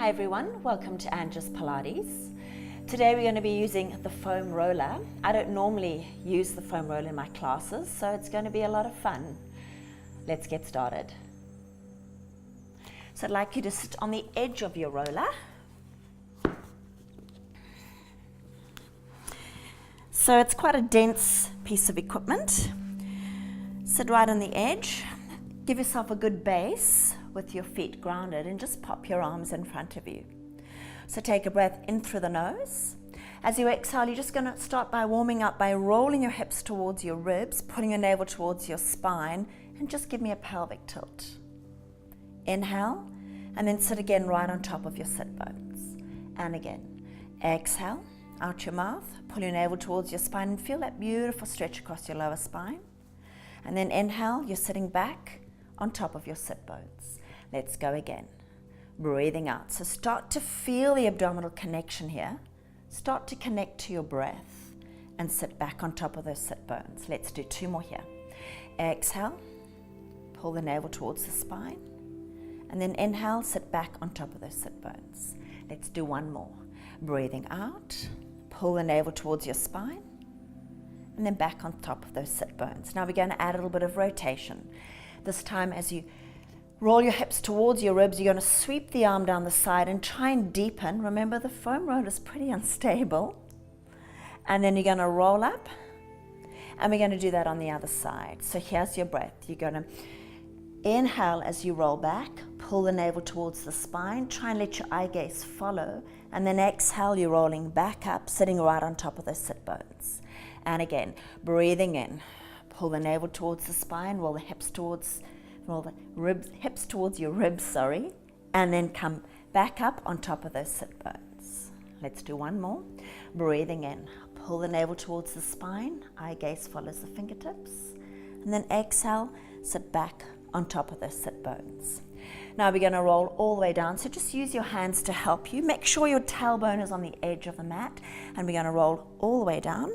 Hi everyone, welcome to Anges Pilates. Today we're going to be using the foam roller. I don't normally use the foam roller in my classes, so it's going to be a lot of fun. Let's get started. So I'd like you to sit on the edge of your roller. So it's quite a dense piece of equipment. Sit right on the edge. Give yourself a good base with your feet grounded and just pop your arms in front of you. So take a breath in through the nose. As you exhale, you're just going to start by warming up by rolling your hips towards your ribs, putting your navel towards your spine, and just give me a pelvic tilt. Inhale, and then sit again right on top of your sit bones. And again, exhale, out your mouth, pull your navel towards your spine and feel that beautiful stretch across your lower spine. And then inhale, you're sitting back on top of your sit bones. Let's go again. Breathing out. So start to feel the abdominal connection here. Start to connect to your breath and sit back on top of those sit bones. Let's do two more here. Exhale, pull the navel towards the spine. And then inhale, sit back on top of those sit bones. Let's do one more. Breathing out, pull the navel towards your spine. And then back on top of those sit bones. Now we're going to add a little bit of rotation. This time as you roll your hips towards your ribs, you're going to sweep the arm down the side and try and deepen. Remember, the foam roller is pretty unstable. And then you're going to roll up, and we're going to do that on the other side. So here's your breath. You're going to inhale as you roll back, pull the navel towards the spine, try and let your eye gaze follow, and then exhale, you're rolling back up, sitting right on top of those sit bones. And again, breathing in. Pull the navel towards the spine, roll the hips towards your ribs, and then come back up on top of those sit bones. Let's do one more. Breathing in, pull the navel towards the spine, eye gaze follows the fingertips, and then exhale, sit back on top of those sit bones. Now we're going to roll all the way down, so just use your hands to help you. Make sure your tailbone is on the edge of the mat, and we're going to roll all the way down.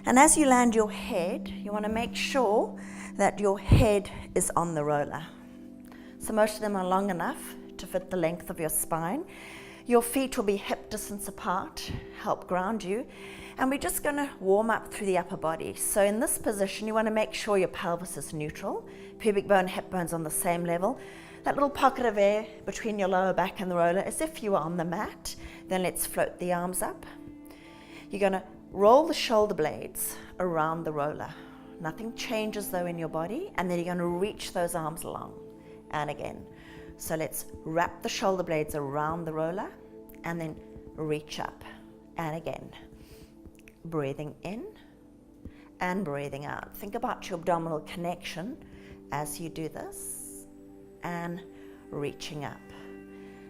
And as you land your head, you want to make sure that your head is on the roller. So most of them are long enough to fit the length of your spine. Your feet will be hip distance apart, help ground you. And we're just going to warm up through the upper body. So in this position, you want to make sure your pelvis is neutral, pubic bone, hip bones on the same level. That little pocket of air between your lower back and the roller, as if you were on the mat. Then let's float the arms up. You're going to roll the shoulder blades around the roller. Nothing changes though in your body, and then you're going to reach those arms along. And again. So let's wrap the shoulder blades around the roller and then reach up. And again. Breathing in and breathing out. Think about your abdominal connection as you do this and reaching up.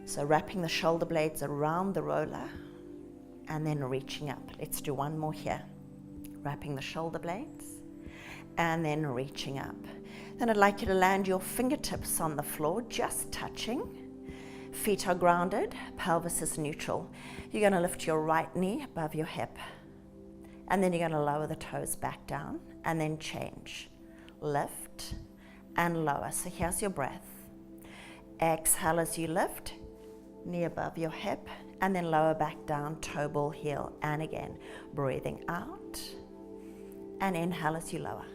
So wrapping the shoulder blades around the roller and then reaching up. Let's do one more here. Wrapping the shoulder blades and then reaching up. Then I'd like you to land your fingertips on the floor, just touching. Feet are grounded, pelvis is neutral. You're going to lift your right knee above your hip. And then you're going to lower the toes back down and then change. Lift and lower. So here's your breath. Exhale as you lift, knee above your hip, and then lower back down, toe ball heel. And again, breathing out and inhale as you lower.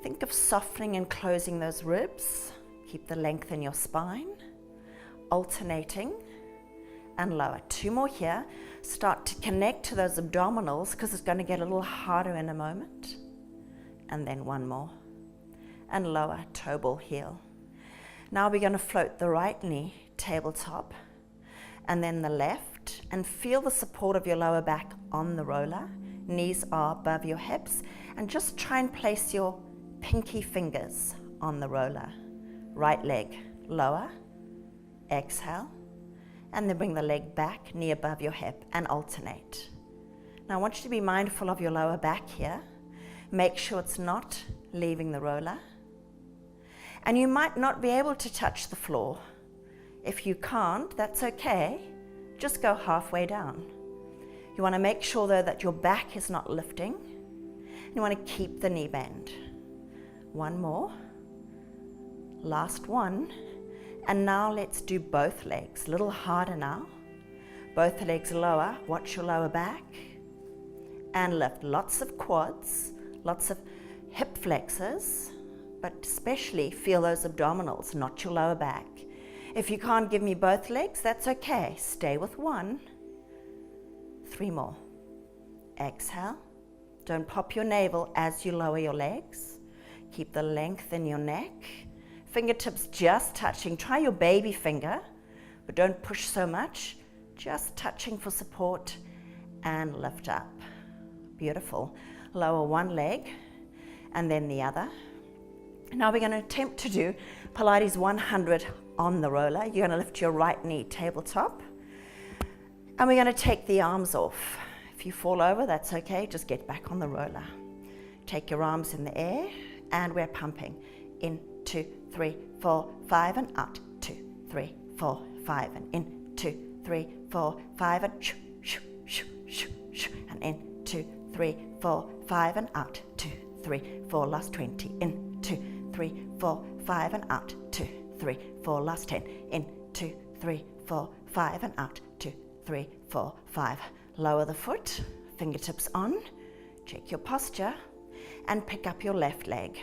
Think of softening and closing those ribs. Keep the length in your spine. Alternating and lower. Two more here. Start to connect to those abdominals because it's going to get a little harder in a moment. And then one more. And lower, toe ball heel. Now we're going to float the right knee, tabletop, and then the left, and feel the support of your lower back on the roller. Knees are above your hips, and just try and place your pinky fingers on the roller. Right leg lower, exhale, and then bring the leg back, knee above your hip, and alternate. Now I want you to be mindful of your lower back here. Make sure it's not leaving the roller. And you might not be able to touch the floor. If you can't, that's okay. Just go halfway down. You want to make sure though that your back is not lifting. You want to keep the knee bend. One more. Last one. And now let's do both legs, a little harder now. Both legs lower, watch your lower back. And lift, lots of quads, lots of hip flexors, but especially feel those abdominals, not your lower back. If you can't give me both legs, that's okay. Stay with one. 3 more. Exhale. Don't pop your navel as you lower your legs. Keep the length in your neck. Fingertips just touching. Try your baby finger, but don't push so much. Just touching for support and lift up. Beautiful. Lower one leg and then the other. Now we're going to attempt to do Pilates 100 on the roller. You're going to lift your right knee tabletop. And we're going to take the arms off. If you fall over, that's okay. Just get back on the roller. Take your arms in the air and we're pumping. In, 2, 3, 4, 5 and out. 2, 3, 4, 5 and in. 2, 3, 4, 5 and shoo, shoo, shoo, shoo, shoo. And in, 2, 3, 4, 5 and out. 2, 3, 4, last 20. In, 2, 3, 4, 5 and out. 2, 3, 4, last 10. In, 2, 3, 4, 5 and out. 2, 3, 4, 5. Lower the foot, fingertips on. Check your posture and pick up your left leg.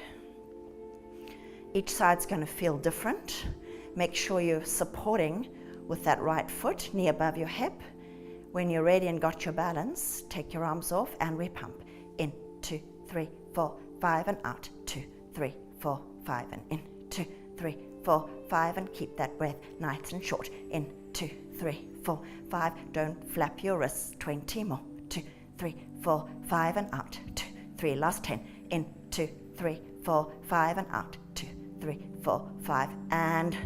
Each side's going to feel different. Make sure you're supporting with that right foot, knee above your hip. When you're ready and got your balance, take your arms off and we pump. In, 2, 3, 4, 5 and out. 2, 3, 4, 5 and in. 2, 3, 4, 5 and keep that breath nice and short. In, 2, 3, 4, 5. Don't flap your wrists. 20 more. 2, 3, 4, 5 and out. 2, 3, last 10. In, 2, 3, 4, 5 and out. 2, 3, 4, 5 and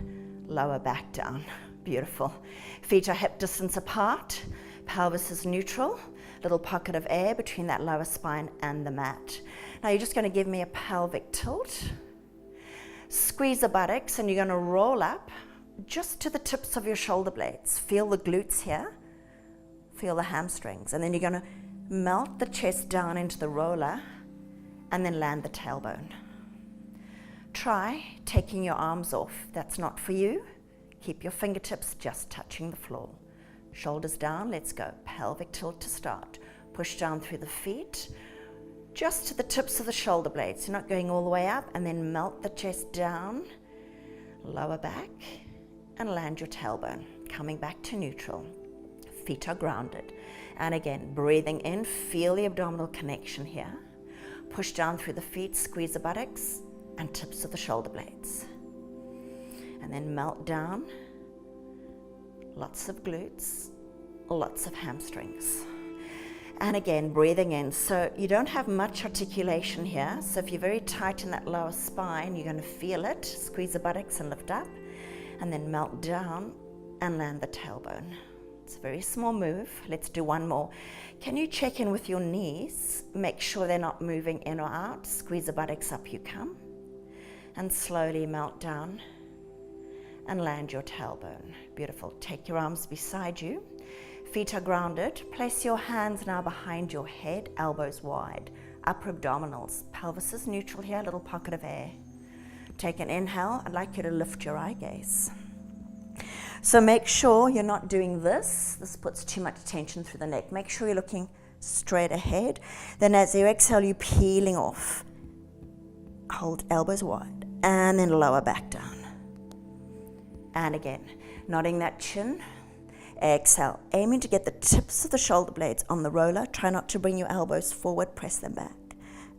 lower back down. Beautiful. Feet are hip distance apart. Pelvis is neutral. Little pocket of air between that lower spine and the mat. Now you're just going to give me a pelvic tilt. Squeeze the buttocks and you're going to roll up just to the tips of your shoulder blades. Feel the glutes here. Feel the hamstrings. And then you're going to melt the chest down into the roller and then land the tailbone. Try taking your arms off. That's not for you. Keep your fingertips just touching the floor. Shoulders down, let's go. Pelvic tilt to start. Push down through the feet, just to the tips of the shoulder blades. You're not going all the way up, and then melt the chest down, lower back, and land your tailbone. Coming back to neutral. Feet are grounded. And again, breathing in, feel the abdominal connection here. Push down through the feet, squeeze the buttocks, and tips of the shoulder blades. And then melt down. Lots of glutes, lots of hamstrings. And again, breathing in. So you don't have much articulation here. So if you're very tight in that lower spine, you're going to feel it. Squeeze the buttocks and lift up. And then melt down and land the tailbone. It's a very small move. Let's do one more. Can you check in with your knees? Make sure they're not moving in or out. Squeeze the buttocks up, you come. And slowly melt down and land your tailbone. Beautiful. Take your arms beside you. Feet are grounded. Place your hands now behind your head, elbows wide. Upper abdominals. Pelvis is neutral here, little pocket of air. Take an inhale. I'd like you to lift your eye gaze. So make sure you're not doing this. This puts too much tension through the neck. Make sure you're looking straight ahead. Then as you exhale, you're peeling off. Hold elbows wide and then lower back down. And again, nodding that chin. Exhale, aiming to get the tips of the shoulder blades on the roller. Try not to bring your elbows forward, press them back.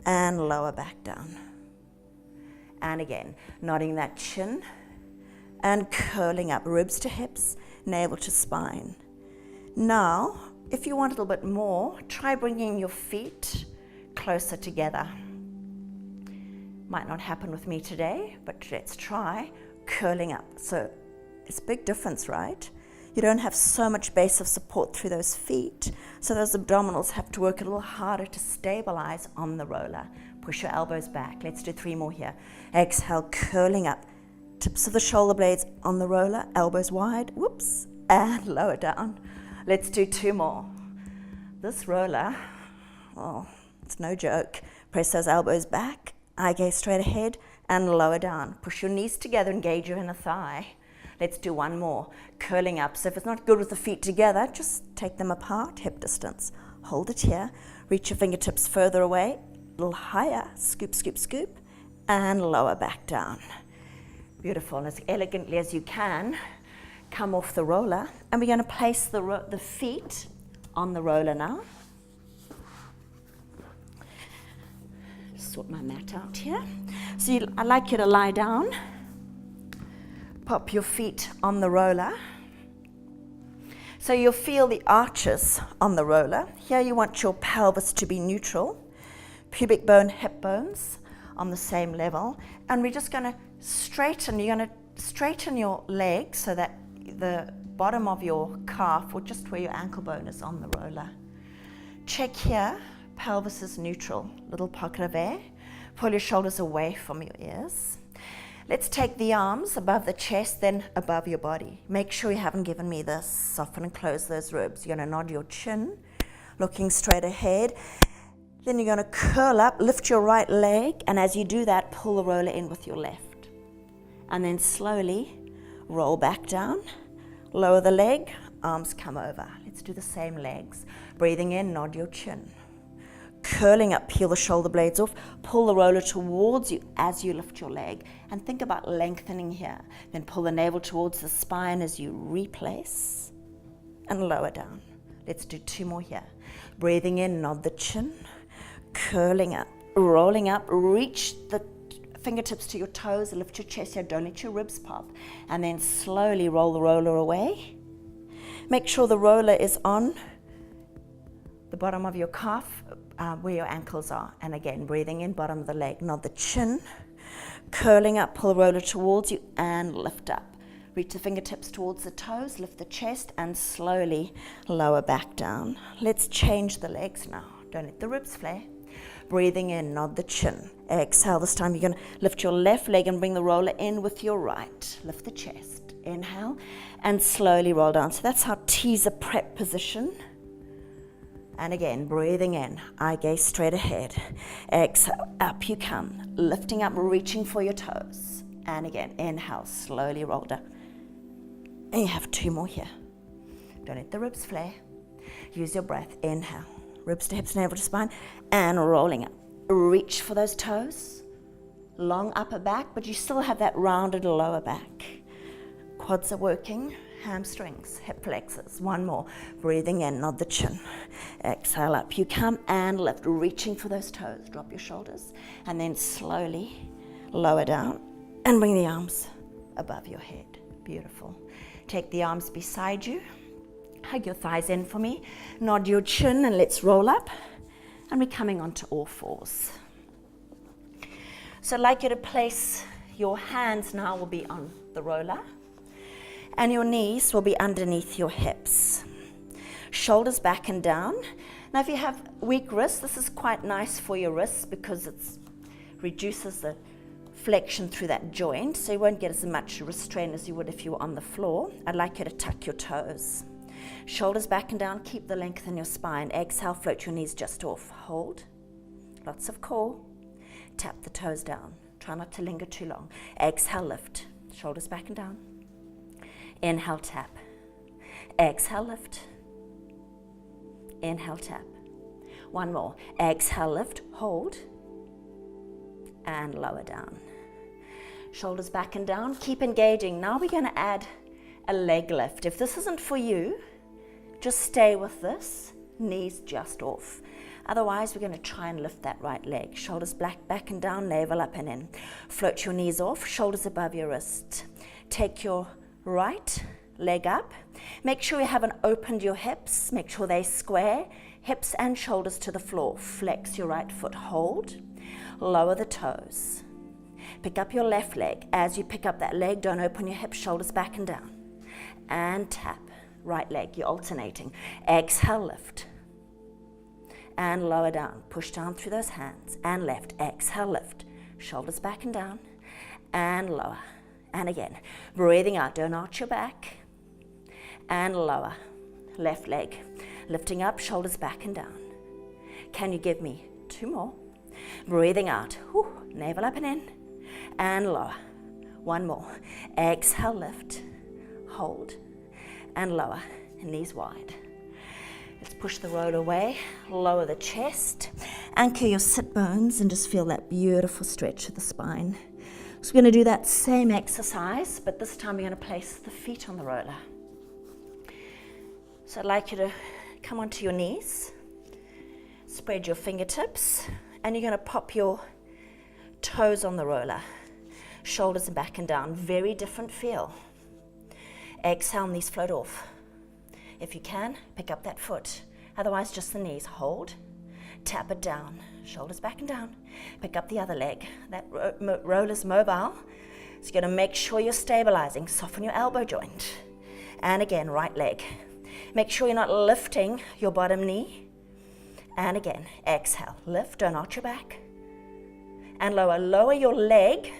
And lower back down. And again, nodding that chin. And curling up, ribs to hips, navel to spine. Now, if you want a little bit more, try bringing your feet closer together. Might not happen with me today, but let's try curling up. So it's a big difference, right? You don't have so much base of support through those feet, so those abdominals have to work a little harder to stabilize on the roller. Push your elbows back. Let's do 3 more here. Exhale, curling up. Tips of the shoulder blades on the roller, elbows wide, whoops, and lower down. Let's do 2 more. This roller, oh, it's no joke. Press those elbows back, eye gaze straight ahead, and lower down. Push your knees together, engage your inner thigh. Let's do one more, curling up. So if it's not good with the feet together, just take them apart, hip distance. Hold it here, reach your fingertips further away, a little higher, scoop, scoop, scoop, and lower back down. Beautiful, and as elegantly as you can, come off the roller, and we're going to place the feet on the roller now. Sort my mat out here. So I'd like you to lie down, pop your feet on the roller. So you'll feel the arches on the roller. Here you want your pelvis to be neutral, pubic bone, hip bones on the same level, and we're just going to straighten. You're going to straighten your legs so that the bottom of your calf, or just where your ankle bone is on the roller. Check here, pelvis is neutral, little pocket of air. Pull your shoulders away from your ears. Let's take the arms above the chest, then above your body. Make sure you haven't given me this. Soften and close those ribs. You're going to nod your chin, looking straight ahead. Then you're going to curl up, lift your right leg, and as you do that, pull the roller in with your left. And then slowly roll back down, lower the leg, arms come over. Let's do the same legs. Breathing in, nod your chin. Curling up, peel the shoulder blades off, pull the roller towards you as you lift your leg, and think about lengthening here. Then pull the navel towards the spine as you replace and lower down. Let's do two more here. Breathing in, nod the chin, curling up, rolling up, reach the fingertips to your toes, lift your chest here, don't let your ribs pop, and then slowly roll the roller away. Make sure the roller is on the bottom of your calf, where your ankles are. And again, breathing in, bottom of the leg, nod the chin, curling up, pull the roller towards you and lift up. Reach the fingertips towards the toes, lift the chest and slowly lower back down. Let's change the legs now. Don't let the ribs flare. Breathing in, nod the chin. Exhale, this time you're going to lift your left leg and bring the roller in with your right. Lift the chest. Inhale and slowly roll down. So that's our teaser prep position. And again, breathing in, eye gaze straight ahead. Exhale, up you come, lifting up, reaching for your toes. And again, inhale, slowly roll down. And you have two more here. Don't let the ribs flare. Use your breath, inhale, ribs to hips, navel to spine, and rolling up. Reach for those toes, long upper back, but you still have that rounded lower back. Quads are working. Hamstrings, hip flexors. One more. Breathing in, nod the chin. Exhale, up you come and lift, reaching for those toes. Drop your shoulders and then slowly lower down and bring the arms above your head. Beautiful. Take the arms beside you. Hug your thighs in for me. Nod your chin and let's roll up. And we're coming onto all fours. So I'd like you to place your hands now will be on the roller. And your knees will be underneath your hips. Shoulders back and down. Now if you have weak wrists, this is quite nice for your wrists because it reduces the flexion through that joint, so you won't get as much wrist strain as you would if you were on the floor. I'd like you to tuck your toes. Shoulders back and down, keep the length in your spine. Exhale, float your knees just off. Hold. Lots of core. Tap the toes down. Try not to linger too long. Exhale, lift. Shoulders back and down. Inhale, tap. Exhale, lift. Inhale, tap. One more. Exhale, lift, hold, and lower down. Shoulders back and down. Keep engaging. Now we're going to add a leg lift. If this isn't for you, just stay with this. Knees just off. Otherwise, we're going to try and lift that right leg. Shoulders back and down, navel up and in. Float your knees off, shoulders above your wrist. Take your right leg up. Make sure you haven't opened your hips. Make sure they're square. Hips and shoulders to the floor. Flex your right foot. Hold. Lower the toes. Pick up your left leg. As you pick up that leg, don't open your hips. Shoulders back and down. And tap. Right leg. You're alternating. Exhale, lift. And lower down. Push down through those hands. And left. Exhale, lift. Shoulders back and down. And lower. And again, breathing out, don't arch your back, and lower, left leg, lifting up, shoulders back and down. Can you give me two more? Breathing out, navel up and in, and lower. One more, exhale, lift, hold, and lower, knees wide. Let's push the roller away, lower the chest, anchor your sit bones, and just feel that beautiful stretch of the spine. So we're going to do that same exercise, but this time we're going to place the feet on the roller. So I'd like you to come onto your knees, spread your fingertips, and you're going to pop your toes on the roller, shoulders back and down. Very different feel. Exhale, and these float off. If you can, pick up that foot. Otherwise, just the knees. Hold, tap it down, shoulders back and down. Pick up the other leg. That roller's mobile, so you're going to make sure you're stabilizing. Soften your elbow joint. And again, right leg. Make sure you're not lifting your bottom knee. And again, exhale, lift, don't arch your back. And lower your leg.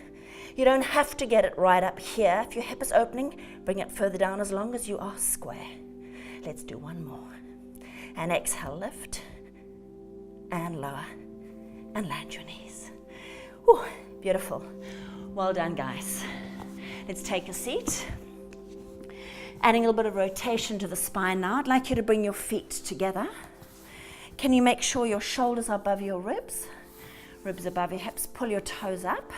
You don't have to get it right up here. If your hip is opening, bring it further down as long as you are square. Let's do one more. And exhale, lift, and lower, and land your knees. Whew, beautiful. Well done, guys. Let's take a seat. Adding a little bit of rotation to the spine now. I'd like you to bring your feet together. Can you make sure your shoulders are above your ribs? Ribs above your hips. Pull your toes up.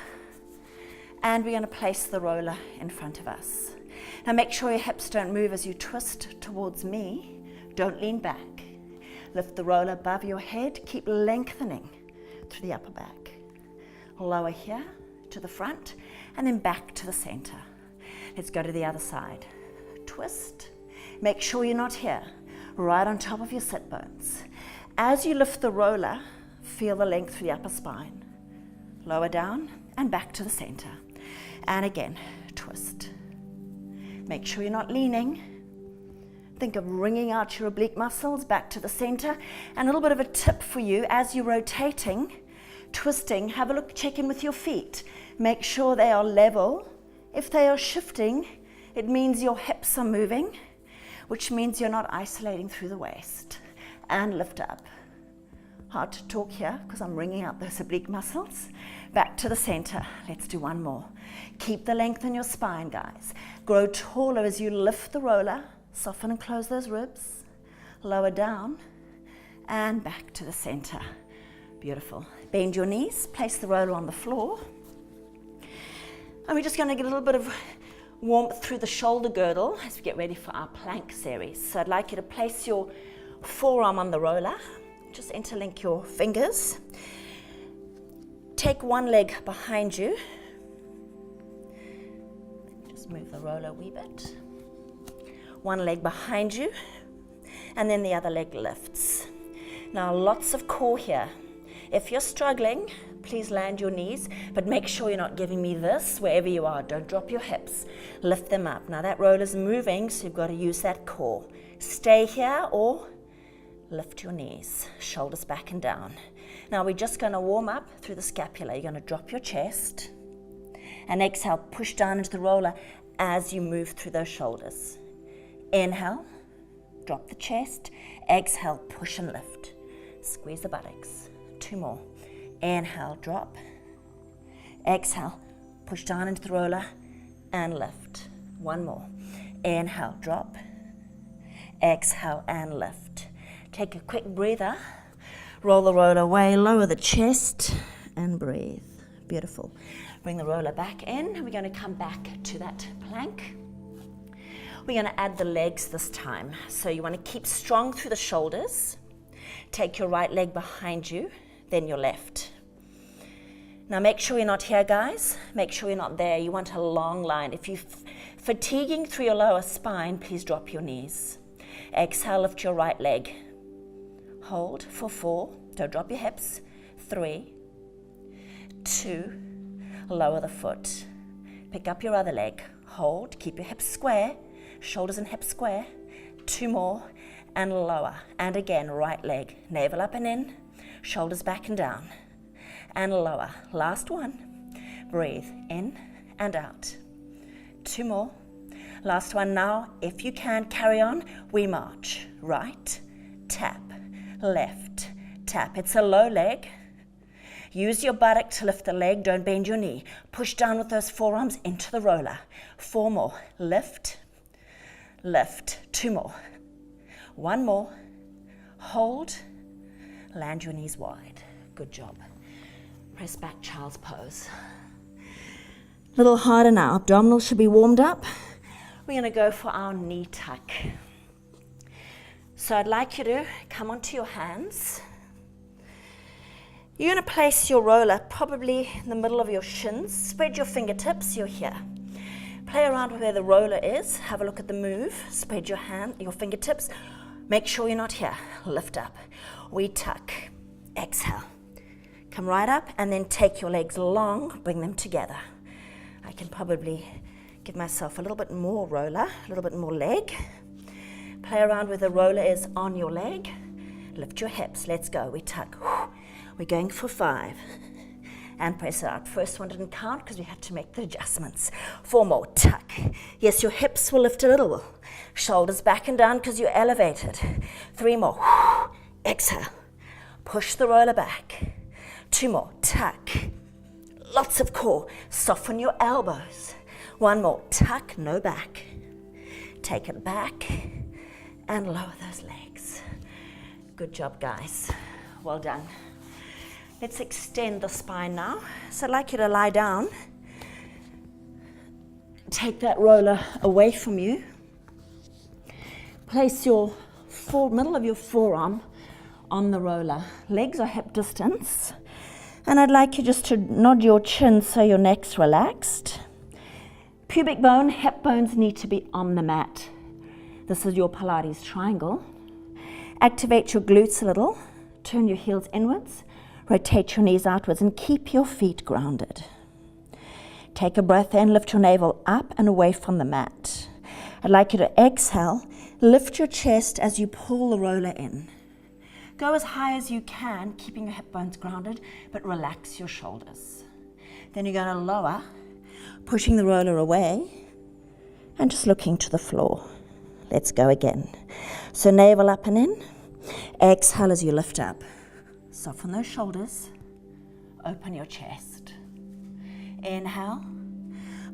And we're going to place the roller in front of us. Now make sure your hips don't move as you twist towards me. Don't lean back. Lift the roller above your head. Keep lengthening through the upper back. Lower here to the front and then back to the center. Let's go to the other side. Twist. Make sure you're not here. Right on top of your sit bones. As you lift the roller, feel the length through the upper spine. Lower down and back to the center. And again, twist. Make sure you're not leaning. Think of wringing out your oblique muscles back to the center. And a little bit of a tip for you as you're rotating, twisting, have a look, check in with your feet. Make sure they are level. If they are shifting, it means your hips are moving, which means you're not isolating through the waist. And lift up. Hard to talk here because I'm wringing out those oblique muscles. Back to the center. Let's do one more. Keep the length in your spine, guys. Grow taller as you lift the roller. Soften and close those ribs. Lower down and back to the center. Beautiful. Bend your knees. Place the roller on the floor. And we're just going to get a little bit of warmth through the shoulder girdle as we get ready for our plank series. So I'd like you to place your forearm on the roller. Just interlink your fingers. Take one leg behind you. Just move the roller a wee bit. One leg behind you, and then the other leg lifts. Now, lots of core here. If you're struggling, please land your knees, but make sure you're not giving me this wherever you are. Don't drop your hips. Lift them up. Now, that roller's moving, so you've got to use that core. Stay here or lift your knees, shoulders back and down. Now, we're just going to warm up through the scapula. You're going to drop your chest and exhale, push down into the roller as you move through those shoulders. Inhale, drop the chest. Exhale, push and lift. Squeeze the buttocks. Two more. Inhale, drop. Exhale, push down into the roller and lift. One more. Inhale, drop. Exhale and lift. Take a quick breather. Roll the roller away, lower the chest and breathe. Beautiful. Bring the roller back in. We're going to come back to that plank. We're going to add the legs this time. So you want to keep strong through the shoulders. Take your right leg behind you, then your left. Now make sure you're not here, guys. Make sure you're not there. You want a long line. If you're fatiguing through your lower spine, please drop your knees. Exhale, lift your right leg. Hold for 4. Don't drop your hips. 3, 2, lower the foot. Pick up your other leg. Hold, keep your hips square. Shoulders and hips square. 2 more and lower. And again, right leg, navel up and in, shoulders back and down. And lower. Last one. Breathe in and out. 2 more. Last one now. If you can, carry on. We march. Right, tap, left, tap. It's a low leg. Use your buttock to lift the leg. Don't bend your knee. Push down with those forearms into the roller. 4 more. Lift. lift, 2 more, 1 more, hold, land your knees wide, good job. Press back, child's pose. A little harder now, abdominals should be warmed up. We're going to go for our knee tuck. So I'd like you to come onto your hands. You're going to place your roller probably in the middle of your shins. Spread your fingertips, you're here. Play around with where the roller is. Have a look at the move. Spread your fingertips. Make sure you're not here. Lift up. We tuck. Exhale. Come right up and then take your legs long. Bring them together. I can probably give myself a little bit more roller, a little bit more leg. Play around where the roller is on your leg. Lift your hips. Let's go. We tuck. We're going for 5. And press it out. First one didn't count because we had to make the adjustments. 4 more. Tuck. Yes, your hips will lift a little. Shoulders back and down because you're elevated. 3 more. Exhale. Push the roller back. 2 more. Tuck. Lots of core. Soften your elbows. 1 more. Tuck, no back. Take it back and lower those legs. Good job, guys. Well done. Let's extend the spine now. So I'd like you to lie down. Take that roller away from you. Place your middle of your forearm on the roller. Legs are hip distance. And I'd like you just to nod your chin so your neck's relaxed. Pubic bone, hip bones need to be on the mat. This is your Pilates triangle. Activate your glutes a little. Turn your heels inwards. Rotate your knees outwards and keep your feet grounded. Take a breath in, lift your navel up and away from the mat. I'd like you to exhale, lift your chest as you pull the roller in. Go as high as you can, keeping your hip bones grounded, but relax your shoulders. Then you're going to lower, pushing the roller away and just looking to the floor. Let's go again. So navel up and in. Exhale as you lift up. Soften those shoulders. Open your chest. Inhale,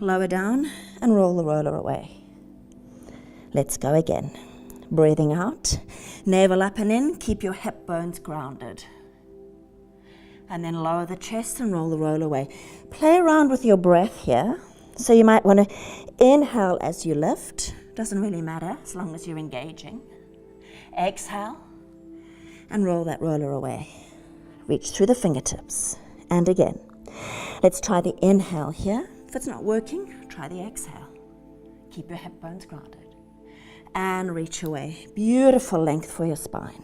lower down and roll the roller away. Let's go again. Breathing out, navel up and in, keep your hip bones grounded. And then lower the chest and roll the roller away. Play around with your breath here. So you might want to inhale as you lift. Doesn't really matter as long as you're engaging. Exhale and roll that roller away. Reach through the fingertips. And again. Let's try the inhale here. If it's not working, try the exhale. Keep your hip bones grounded. And reach away. Beautiful length for your spine.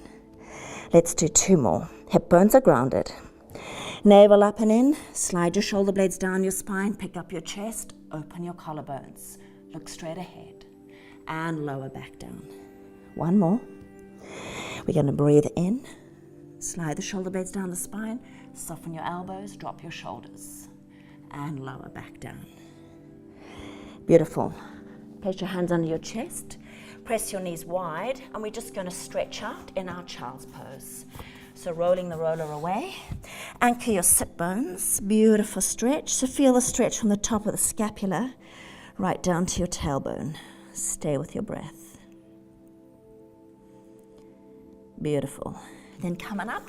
Let's do 2 more. Hip bones are grounded. Navel up and in. Slide your shoulder blades down your spine. Pick up your chest. Open your collarbones. Look straight ahead. And lower back down. 1 more. We're going to breathe in. Slide the shoulder blades down the spine. Soften your elbows. Drop your shoulders. And lower back down. Beautiful. Place your hands under your chest. Press your knees wide, and we're just going to stretch out in our child's pose. So rolling the roller away. Anchor your sit bones. Beautiful stretch. So feel the stretch from the top of the scapula right down to your tailbone. Stay with your breath. Beautiful. Then coming up,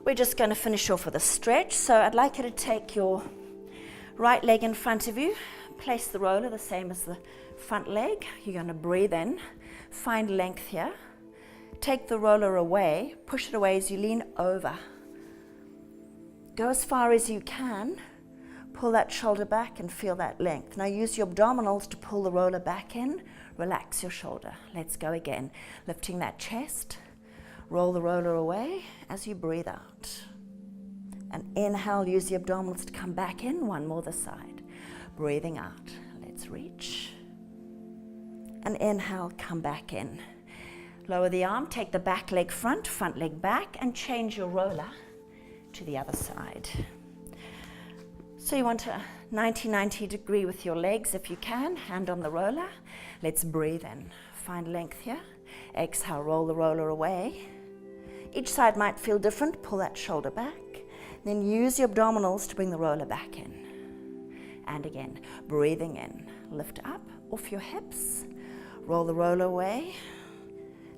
we're just going to finish off with a stretch. So I'd like you to take your right leg in front of you. Place the roller the same as the front leg. You're going to breathe in, find length here. Take the roller away, push it away as you lean over. Go as far as you can, pull that shoulder back and feel that length. Now use your abdominals to pull the roller back in, relax your shoulder. Let's go again. Lifting that chest, roll the roller away as you breathe out. And inhale, use the abdominals to come back in, 1 more this side. Breathing out, let's reach. And inhale, come back in. Lower the arm, take the back leg front leg back, and change your roller to the other side. So you want a 90 degree with your legs if you can, hand on the roller. Let's breathe in, find length here. Exhale, roll the roller away. Each side might feel different, pull that shoulder back. Then use your abdominals to bring the roller back in. And again, breathing in, lift up off your hips, Roll the roller away.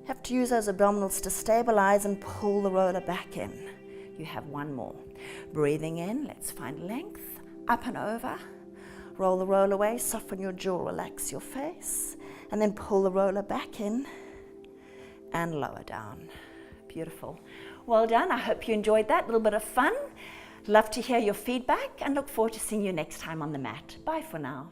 Have to use those abdominals to stabilize and pull the roller back in. You have one more. Breathing in, let's find length, up and over. Roll the roller away, soften your jaw, relax your face, and then pull the roller back in and lower down. Beautiful. Well done. I hope you enjoyed that little bit of fun. Love to hear your feedback and look forward to seeing you next time on the mat. Bye for now.